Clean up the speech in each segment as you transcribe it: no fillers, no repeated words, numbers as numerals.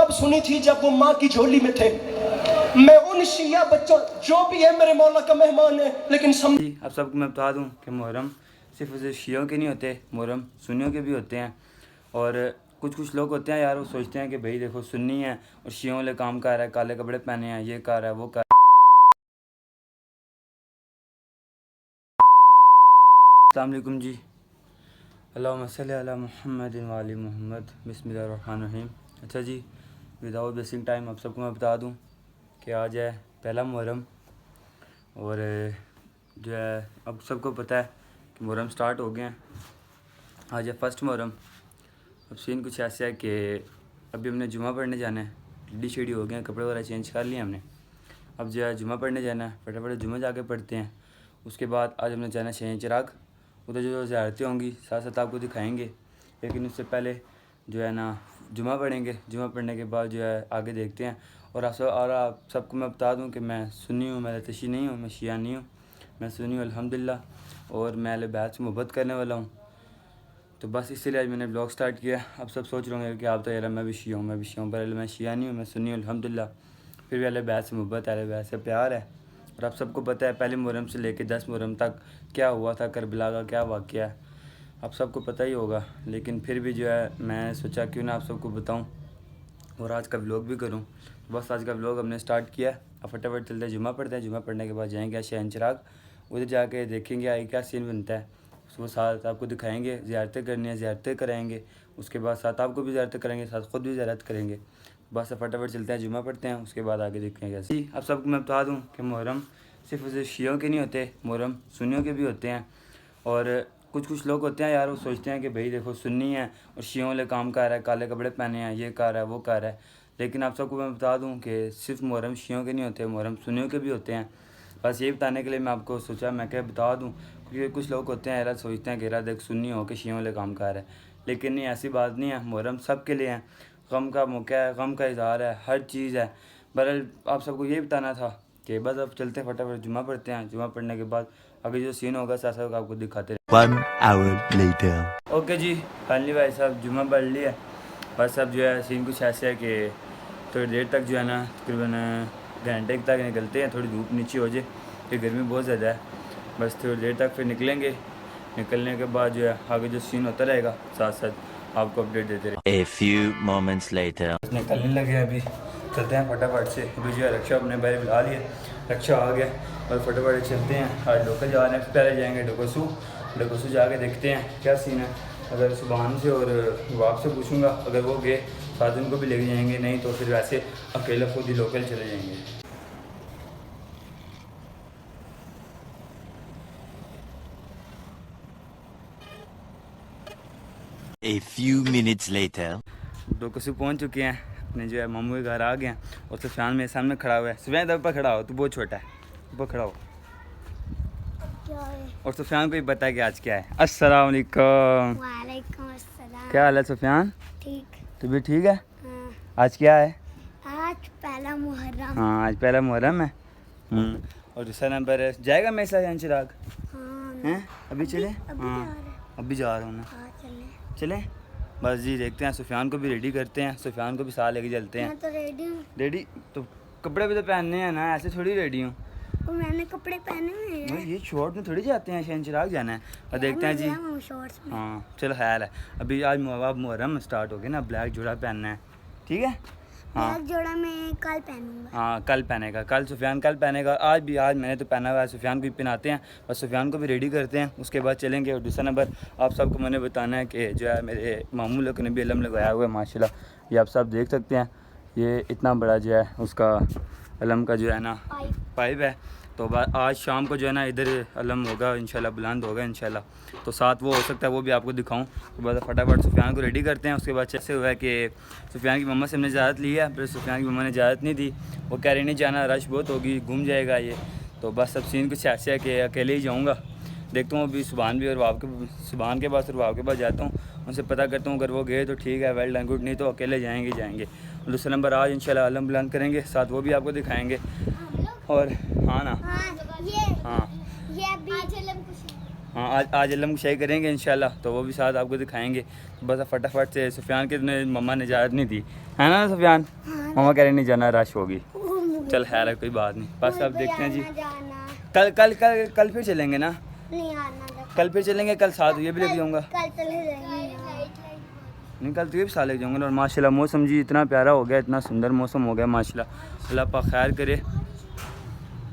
तब सुनी थी जब वो माँ की झोली में थे। मैं उन शिया बच्चों जो भी है मेरे मौला का मेहमान है, लेकिन आप सबको मैं बता दूं कि मुहर्रम सिर्फ उसे शियों के नहीं होते, मुहर्रम सुन्नियों के भी होते हैं। और कुछ लोग होते हैं यार, वो सोचते हैं कि भाई देखो सुन्नी है और शियों वाले काम कर रहा है, काले कपड़े पहने हैं, ये कर रहा है, वो कर। अस्सलाम वालेकुम जी, अल्लाहुम्मा सल्ली अला मुहम्मद व आलि मुहम्मद, बिस्मिल्लाहिर्रहमानिर्रहीम। अच्छा जी, विदाउट वेस्टिंग टाइम आप सबको मैं बता दूं कि आज है पहला मुहर्रम। और जो है अब सबको पता है कि मुहर्रम स्टार्ट हो गए हैं। आज है फर्स्ट मुहर्रम। अब सीन कुछ ऐसा है कि अभी हमने जुमा पढ़ने जाना है, रेडी शेडी हो गए हैं, कपड़े वगैरह चेंज कर लिए हमने। अब जो है जुमा पढ़ने जाना है, फटाफट जुमा जाके पढ़ते हैं। उसके बाद आज हमने जाना है शहर चिराग, उधर जो ज़ियारतें होंगी साथ साथ आपको दिखाएंगे। लेकिन उससे पहले जो है ना जुमा पढ़ेंगे, जुमा पढ़ने के बाद जो है आगे देखते हैं। और आप सबको मैं बता दूं कि मैं सुन्नी हूँ, मैं लतशी नहीं हूँ, मैं शिया नहीं हूँ, मैं सुन्नी हूँ अल्हम्दुलिल्लाह। और मैं अहले बैत से मोहब्बत करने वाला हूँ। तो बस इसीलिए आज मैंने ब्लॉग स्टार्ट किया। अब सब सोच रहे होंगे कि आप तो यार मैं भी शिया हूँ, मैं भी शिया हूँ, पर मैं शिया नहीं हूँ, मैं सुन्नी हूँ अल्हम्दुलिल्लाह। फिर भी अहले बैत से मोहब्बत, अहले बैत से प्यार है। और आप सबको पता है पहले मुहर्रम से लेकर 10 मुहर्रम तक क्या हुआ था, करबला का क्या वाक़या है, आप सबको पता ही होगा। लेकिन फिर भी जो है मैं सोचा क्यों ना आप सबको बताऊं और आज का व्लॉग भी करूं। बस आज का व्लॉग हमने स्टार्ट किया। अब फटाफट चलते हैं, जुमा पढ़ते हैं। जुमा पढ़ने के बाद जाएंगे शहर चिराग, उधर जाके देखेंगे आगे क्या सीन बनता है, उसको साथ आपको दिखाएंगे। ज़ियारतें करनी है, ज़ियारतें कराएंगे। उसके बाद साथ आपको भी ज़ियारतें करेंगे, साथ ख़ुद भी ज़ियारत करेंगे। बस फटाफट चलते हैं, जुमा पढ़ते हैं, उसके बाद आगे देखेंगे कैसे। जी आप सबको मैं बता दूँ कि मुहर्रम सिर्फ उसे शियों के नहीं होते, मुहर्रम सुन्नियों के भी होते हैं। और कुछ लोग होते हैं यार, वो सोचते हैं कि भाई देखो सुन्नी है और शियों वाले काम कर रहा है, काले कपड़े पहने हैं, ये कर रहा है, वो कर रहा है। लेकिन आप सबको मैं बता दूं कि सिर्फ मुहर्रम शियों के नहीं होते, मुहर्रम सुन्नियों के भी होते हैं। बस ये बताने के लिए मैं आपको सोचा मैं क्या बता दूं, क्योंकि कुछ लोग होते हैं यार सोचते हैं कि यार देख सुन्नी हो के शियों वाले काम कर रहा है। लेकिन नहीं, ऐसी बात नहीं है। मुहर्रम सब के लिए है, गम का मौका है, गम का इज़हार है, हर चीज़ है। बहरहाल आप सबको ये बताना था कि बस अब चलते हैं, फटाफट जुमा पढ़ते हैं। जुमा पढ़ने के बाद आगे जो सीन होगा साथ साथ आपको दिखाते हैं। 1 hour later. ओके जी, फाइनली भाई साहब जुमा पढ़ लिया। बस अब जो है सीन कुछ ऐसे है कि थोड़ी देर तक जो है ना तकरीबन घंटे तक निकलते हैं, थोड़ी धूप नीचे हो जाए, फिर गर्मी बहुत ज़्यादा है। बस थोड़ी देर तक फिर निकलेंगे। निकलने के बाद जो है आगे जो सीन होता रहेगा साथ साथ आपको अपडेट देते रहेंगे। A few moments later. निकलने लगे, अभी चलते हैं फटाफट से। अभी जो है रक्षा अपने बारे बुला लिया, रक्षा आ गया और फटाफट चलते हैं। आज लोकल जा रहे हैं, पहले जाएंगे डोकोसू जाके देखते हैं क्या सीन है। अगर सुबहान से और वाप से पूछूंगा, अगर वो गए साथ उनको भी लेके जाएंगे, नहीं तो फिर वैसे अकेले खुद ही लोकल चले जाएंगे। A few minutes later. डोकोसू पहुँच चुके हैं, अपने जो है मामू के घर आ गए हैं। और सुफियान मेरे सामने खड़ा हुआ है। सुफियान ऊपर खड़ा हो, तू बहुत छोटा है, ऊपर खड़ा हो। और सुफियान को भी पता है कि आज क्या है। अस्सलाम वालेकुम। वालेकुम अस्सलाम। क्या हाल है सुफियान? ठीक। तू भी ठीक है? हाँ। आज क्या है? आज पहला मुहर्रम। हाँ आज पहला मुहर्रम है। और दूसरा नंबर जाएगा मेरे साथ शहर चिराग हैं? अभी चले? हाँ अभी जा रहा हूँ ना। हाँ चले बस जी, देखते हैं। सुफियान को भी रेडी करते हैं, सुफियान को भी साथ लेके चलते हैं। मैं तो रेडी हूँ। रेडी तो कपड़े भी तो पहनने हैं ना, ऐसे थोड़ी रेडी हूँ। और मैंने कपड़े पहने हुए हैं। ये शॉर्ट में थोड़ी जाते हैं, शहर चिराग जाना है। और देखते हैं जी। शॉर्ट्स में। हाँ चलो खैर है। अभी आज मुहर्रम स्टार्ट हो गया ना, ब्लैक जोड़ा पहनना है, ठीक है? हाँ ब्लैक जोड़ा मैं कल पहनूंगा। हाँ कल पहनेगा, कल सुफियान कल पहनेगा। आज मैंने तो पहना हुआ है, सुफियान को भी पहनाते हैं। बस सुफियान को भी रेडी करते हैं, उसके बाद चलेंगे। और दूसरा नंबर आप सबको मैंने बताना है कि जो है मेरे मामू लोग ने भी अलम लगाया हुआ है माशाल्लाह। ये आप सब देख सकते हैं, ये इतना बड़ा जो है उसका अलम का जो है ना पाइप है। तो आज शाम को जो है ना इधर अलम होगा इंशाल्लाह, बुलंद होगा इंशाल्लाह। तो साथ वो हो सकता है वो भी आपको दिखाऊं। तो बस फटाफट सुफियान को रेडी करते हैं। उसके बाद कैसे हुआ है कि सुफियान की मम्मा से हमने इजाज़त ली है, फिर सुफियान की मम्मा ने इजाज़त नहीं दी। वो कह रही नहीं जाना, रश बहुत होगी, घूम जाएगा ये। तो बस सब सीन कुछ ऐसे है कि अकेले ही जाऊँगा। देखता हूँ अभी सुबहान भी और सुबहान के पास और वाव के पास जाता हूँ, उनसे पता करता हूँ। अगर वो गए तो ठीक है, वेल डन गुड, नहीं तो अकेले जाएंगे। और दूसरा नंबर आज इंशाल्लाह अलम बुलंद करेंगे, साथ वो भी आपको दिखाएंगे। और हाँ ना, हाँ ये हाँ अभी हाँ आज इल्म शाही करेंगे इंशाल्लाह, तो वो भी साथ आपको दिखाएंगे। तो बस फटाफट से सुफियान के मम्मा ने इजाज़त नहीं दी है ना सुफियान, मम्मा कह रहे नहीं जाना, रश होगी। चल खैर है, कोई बात नहीं, बस अब देखते हैं जी। कल कल कल कल फिर चलेंगे ना, नहीं आना, कल फिर चलेंगे, कल साथ ये भी लेके जाऊँगा। कल चले जाएंगे। नहीं कल तो ये भी साथ लेके जाऊँगा। और माशाल्लाह मौसम जी इतना प्यारा हो गया, इतना सुंदर मौसम हो गया माशाल्लाह। अल्लाह पाक खैर करे,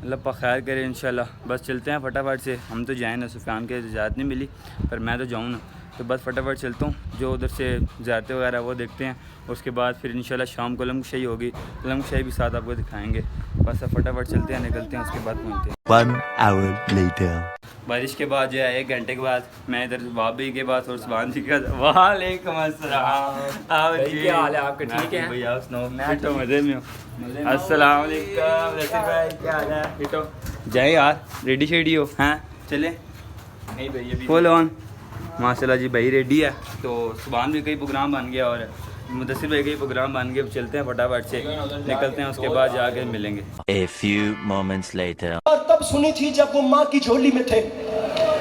अल्लाह पाक खैर करे इंशाल्लाह। बस चलते हैं फटाफट से, हम तो जाएँ ना, सुफियान के इजाज़त नहीं मिली, पर मैं तो जाऊँ ना, तो बस फटाफट चलता हूँ। जो उधर से ज़ियारतें वगैरह वो देखते हैं, उसके बाद फिर इंशाल्लाह शाम को लमशाही होगी, लमशाही भी साथ आपको दिखाएंगे। बस अब फटाफट चलते हैं, निकलते हैं, उसके बाद पहुँचते हैं। 1 hour later. बारिश के बाद जो है 1 घंटे के बाद मैं इधर भाभी के पास और सुभान जी के पास। वालेकुम अस्सलाम। आओ जी, क्या हाल है आपके, ठीक है? भैया सुनाओ। मैं तो मज़े में हूँ। अस्सलाम वालेकुम रसीद भाई, क्या हाल है? ठीक हो? जाए यार, रेडी शेडी हो? हैं चले? नहीं भैया भी फुल ऑन माशाल्लाह जी, भाई रेडी है। तो सुभान भी कई प्रोग्राम बन गया और मुदस्सिर भाई का प्रोग्राम बन गया। चलते हैं फटाफट से, निकलते हैं, उसके बाद जाके मिलेंगे। A few moments later. और तब सुनी थी जब वो माँ की झोली में थे।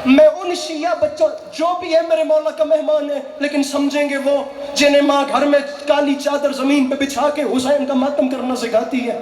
मैं उन शिया बच्चों, जो भी है मेरे मौला का मेहमान है, लेकिन समझेंगे वो जिन्हें माँ घर में काली चादर जमीन पे बिछा के हुसैन का मातम करना सिखाती है।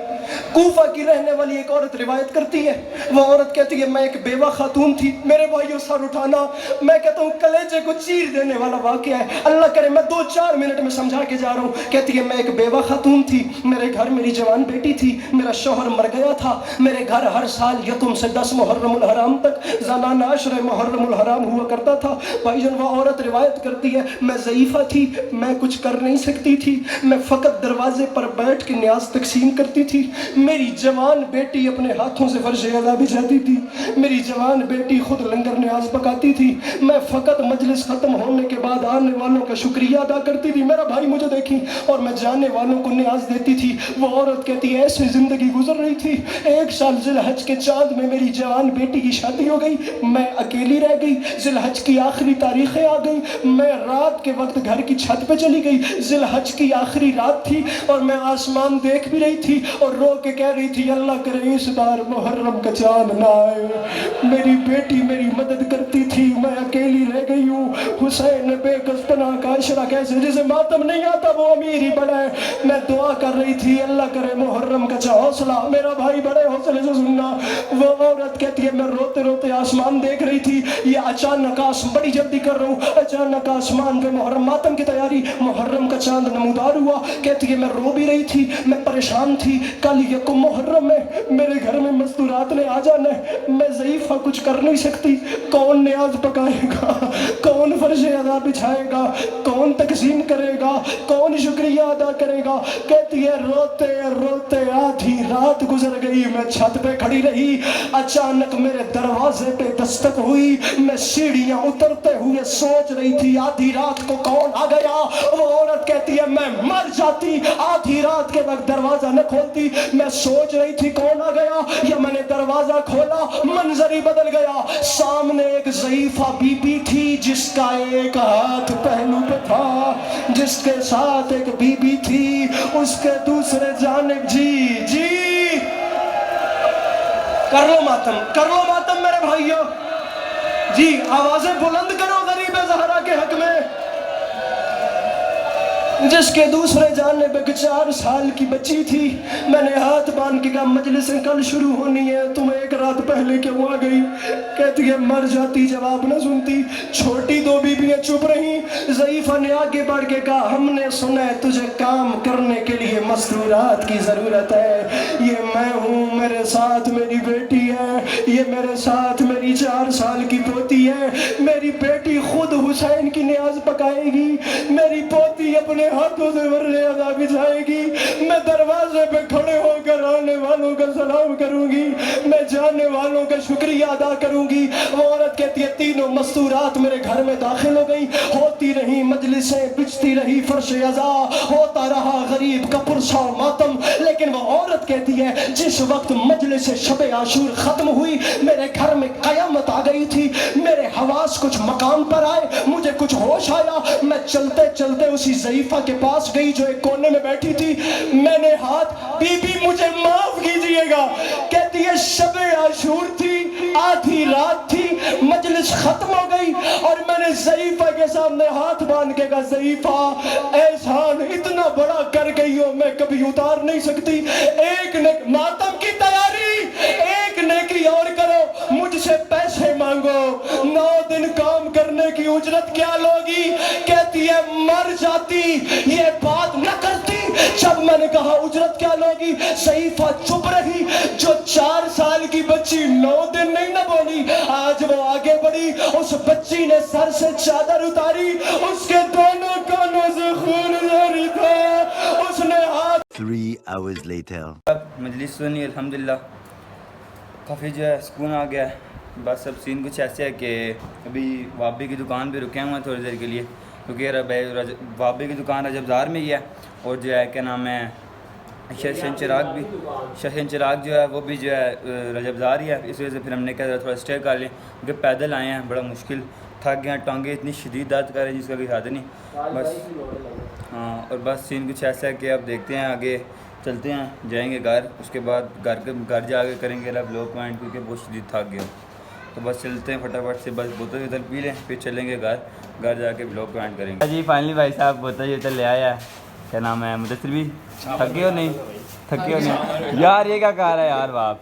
कूफा की रहने वाली एक औरत रिवायत करती है, वो औरत कहती है मैं एक बेवा खातून थी। मेरे भाइयों सर उठाना, मैं कहता हूँ कलेजे को चीर देने वाला वाकया है। अल्लाह करे मैं 2-4 मिनट में समझा के जा रहा हूँ। कहती है मैं एक बेवा खातून थी, मेरे घर मेरी जवान बेटी थी, मेरा शौहर मर गया था। मेरे घर हर साल यतुम से 10 मुहर्रमुल हराम तक ज़नाना अशरे मुहर्रमुल हराम हुआ करता था। भाईजान वो औरत रिवायत करती है मैं ज़ईफ़ा थी, मैं कुछ कर नहीं सकती थी, मैं फ़कत दरवाजे पर बैठ के न्याज तकसीम करती थी। मेरी जवान बेटी अपने हाथों से फर्श अदा बिछाती थी, मेरी जवान बेटी खुद लंगर न्याज पकाती थी। मैं फ़कत मजलिस ख़त्म होने के बाद आने वालों का शुक्रिया अदा करती थी, मेरा भाई मुझे देखी, और मैं जाने वालों को न्याज देती थी। वो औरत कहती है ऐसी ज़िंदगी गुजर रही थी। 1 साल ज़िलहज के चाँद में मेरी जवान बेटी की शादी हो गई, मैं अकेली रह गई। ज़िलहज की आखिरी तारीखें आ गई, मैं रात के वक्त घर की छत पे चली गई। ज़िलहज की आखिरी रात थी और मैं आसमान देख भी रही थी और रो के कह रही थी अल्लाह करे इस बार मुहर्रम का चाँद ना आए। मेरी बेटी मेरी मदद करती थी, मैं अकेली रह गई हूँ। हुसैन बेकस्पना का इशरा कैसे, जिसे मातम नहीं आता वो अमीर ही बड़ा है। मैं दुआ कर रही थी अल्लाह करे मुहर्रम का हौसला, मेरा भाई बड़े हौसले से सुनना। वो औरत कहती है मैं रोते रोते आसमान देख रही थी, ये अचानक बड़ी जल्दी कर रहा हूँ, अचानक आसमान पे मुहर्रम मातम की तैयारी, मुहर्रम का चांद नमूदार हुआ। कहती है मैं रो भी रही थी, मैं परेशान थी। कल यकुम मुहर्रम में मेरे घर में मस्तूरात ने आ जाना है, मैं ज़ईफ़ा कुछ कर नहीं सकती। कौन न्याज पकाएगा, कौन फर्श अदा बिछाएगा, कौन तकसीम करेगा, कौन शुक्रिया अदा करेगा। कहती है रोते रोते आधी रात गुजर गई, मैं छत पे खड़ी रही। अचानक मेरे दरवाजे पे दस्तक हुई, मैं सीढ़ियां उतरते हुए सोच रही थी आधी रात को कौन आ गया। वो औरत कहती है मैं मर जाती आधी रात के वक्त दरवाजा न खोलती। मैं सोच रही थी कौन आ गया, या मैंने दरवाजा खोला मंजर ही बदल गया। सामने एक ज़ईफ़ा बीबी थी जिसका एक हाथ पहलू पे था, जिसके साथ एक बीबी थी उसके दूसरे जानिब। जी कर लो मातम मेरे भाइयों जी, आवाजें बुलंद करो गरीब ज़हरा के हक में। जिसके दूसरे जानने पे 4 साल की बच्ची थी। मैंने हाथ बांध के कहा मजलिसें कल शुरू होनी है, तुम 1 रात पहले क्यों आ गई। कहती है मर जाती, जवाब न सुनती। छोटी 2 बीबियां चुप रहीं। ज़ईफ़ा ने आगे बढ़ के कहा हमने सुना है तुझे काम करने के लिए मस्तूरात की ज़रूरत है। ये मैं हूँ, मेरे साथ मेरी बेटी है, ये मेरे साथ मेरी 4 साल की पोती है। मेरी बेटी खुद हुसैन की न्याज पकाएगी, मेरी पोती अपने हाथों से वर्रे अदा बिछाएगी। मैं दरवाजे पे खड़े होकर आने वालों का सलाम करूंगी, मैं जाने वालों का शुक्रिया अदा करूंगी। वो औरत कहती है 3 मस्तूरात मेरे घर में दाखिल हो गई, होती रही मजलिसें, बिछती रही फर्श अज़ा, होता रहा गरीब का पुरसा मातम। लेकिन वो औरत कहती है जिस वक्त मजलिस शब आशूर खत्म हुई, मेरे घर में कयामत आ गई थी। मेरे हवास कुछ मकाम पर आए, मुझे कुछ होश आया। मैं चलते चलते उसी ज़ईफ़ा के पास गई जो एक कोने में बैठी थी। मैंने हाथ, बीबी मुझे माफ कीजिएगा। कहती है शब आशूर थी, आधी रात थी, मजलिस बारिश खत्म हो गई और मैंने ज़ईफ़ा के सामने हाथ बांध के कहा, ज़ईफ़ा एहसान इतना बड़ा कर गई हो, मैं कभी उतार नहीं सकती। एक ने मातम की तैयारी, एक नेकी और करो, मुझसे पैसे मांगो। 9 दिन काम करने की उजरत क्या लोगी? कहती है मर जाती, ये बात न करती जब मैंने कहा उजरत क्या लोगी। ज़ईफ़ा चुप रही। जो 4 साल की बच्ची 9 दिन नहीं ना बोली, आज वो आगे बढ़ी। उस बच्ची ने सर से चादर उतारी, उसके दोनों कानों से खून जारी था। उसने हाथ 3 hours later. मजलिस सुनी अल्हम्दुलिल्लाह, काफ़ी जो है सुकून आ गया है। बस अब सीन कुछ ऐसे है कि अभी वाबी की दुकान पे रुके हुए हैं थोड़ी देर के लिए, क्योंकि वाबी की दुकान रजबदार में ही है। और जो है क्या नाम है, शहन चिराग जो है वो भी जो है रजबदार ही है। इस वजह से फिर हमने क्या थोड़ा स्टे कर लें, क्योंकि पैदल आए हैं, बड़ा मुश्किल, थक गए हैं, टांगे इतनी शदीद दर्द कर रही है जिसका कोई हद नहीं। बस हाँ, और बस सीन कुछ ऐसा है कि अब देखते हैं आगे चलते हैं, जाएंगे घर, उसके बाद घर जाके करेंगे व्लॉग पॉइंट, क्योंकि बहुत शदीद थक गया। तो बस चलते हैं फटाफट से, बस बोतल उधर पी लें, फिर चलेंगे घर जाके व्लॉग पॉइंट करेंगे। जी फाइनली भाई साहब बोतल उधर ले आया है, क्या नाम है, मुदस्सिर भी थके हो नहीं? थके हो नहीं यार, ये क्या कह रहा है यार बाप।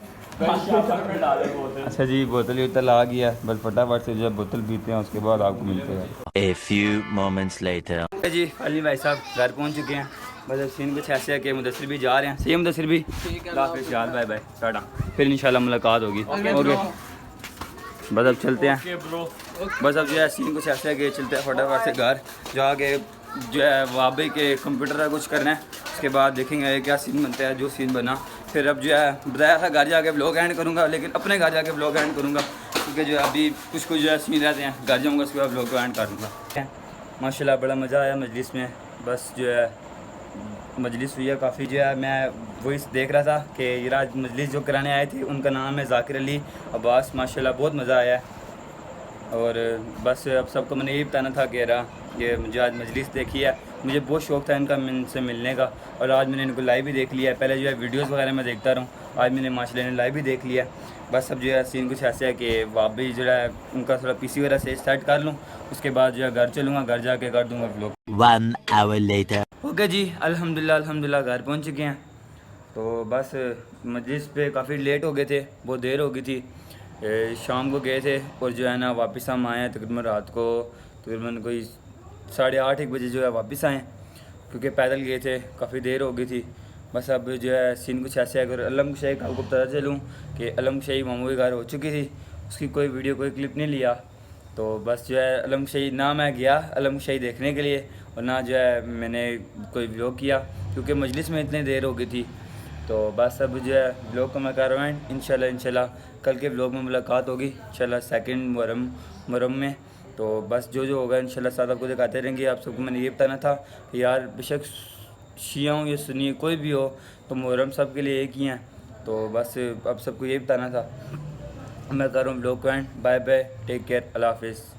अच्छा जी, बोतल उतर ला गया, बस फटाफट से जब बोतल पीते हैं उसके बाद आपको मिलते हैं। A few moments later. जी फाइनली भाई साहब घर पहुंच चुके हैं। बस अब सीन कुछ ऐसे है कि मुदस्सिर भी जा रहे हैं। सही है मुदस्सिर भी, यार बाय बाय टाटा, फिर इंशाल्लाह मुलाकात होगी। ओके बस अब चलते हैं। बस अब जो है सीन कुछ ऐसे है कि चलते हैं फटाफट से घर जाके जो है वाबे के कंप्यूटर का कुछ करना है, उसके बाद देखेंगे क्या सीन बनता है। जो सीन बना फिर अब जो है बताया था घर जाके व्लॉग एंड करूँगा, लेकिन अपने घर जाके व्लॉग एंड करूँगा, क्योंकि जो है अभी कुछ जो है सीन रहते हैं, घर जाऊँगा उसके बाद व्लॉग को एंड करूँगा। माशाल्लाह बड़ा मज़ा आया मजलिस में। बस जो है मजलिस हुई है काफ़ी, जो है मैं वही देख रहा था कि ये आज मजलिस जो कराने आए थे उनका नाम है ज़ाकिर अली अब्बास। माशाल्लाह बहुत मज़ा आया है। और बस अब सबको मैंने यही बताना था कि ये मुझे आज मजलिस देखी है, मुझे बहुत शौक़ था इनसे मिलने का, और आज मैंने इनको लाइव भी देख लिया है। पहले जो है वीडियोस वगैरह मैं देखता रहूँ, आज मैंने माशाल्लाह लाइव भी देख लिया है। बस अब जो है सीन कुछ ऐसे है कि वाबी जो है उनका थोड़ा पीसी वगैरह से सेट कर लूँ, उसके बाद जो है घर चलूँगा, घर जाके कर दूँगा व्लॉग। 1 hour later. ओके जी अल्हम्दुलिल्लाह घर पहुँच चुके हैं। तो बस मजलिस पे काफ़ी लेट हो गए थे, बहुत देर हो गई थी, शाम को गए थे और जो है ना वापस हम आए हैं तकरीबन रात को तकरीबन कोई 8:30 1 बजे जो है वापस आए, क्योंकि पैदल गए थे, काफ़ी देर हो गई थी। बस अब जो है सीन कुछ ऐसे है। अगर अलम शाही का आपको पता चलूँ कि अलम शाही मामू के घर हो चुकी थी, उसकी कोई वीडियो कोई क्लिप नहीं लिया। तो बस जो है अलम शाही ना मैं गया अलम शाही देखने के लिए, और ना जो है मैंने कोई व्लॉग किया, क्योंकि मजलिस में इतनी देर हो गई थी। तो बस अब जो है व्लॉग को मैं कर रहा हूँ इंशाल्लाह कल के व्लॉग में मुलाकात होगी इंशाल्लाह 2 मुहर्रम में। तो बस जो होगा इंशाल्लाह साथ आपको दिखाते रहेंगे। आप सबको मैंने ये बताना था कि यार बेशक शिया हो या सुन्नी कोई भी हो, तो मुहर्रम सब के लिए एक ही हैं। तो बस अब सबको ये बताना था। मैं कर रहा हूँ व्लॉग को end. Bye bye, take care, अल्लाह हाफिज़।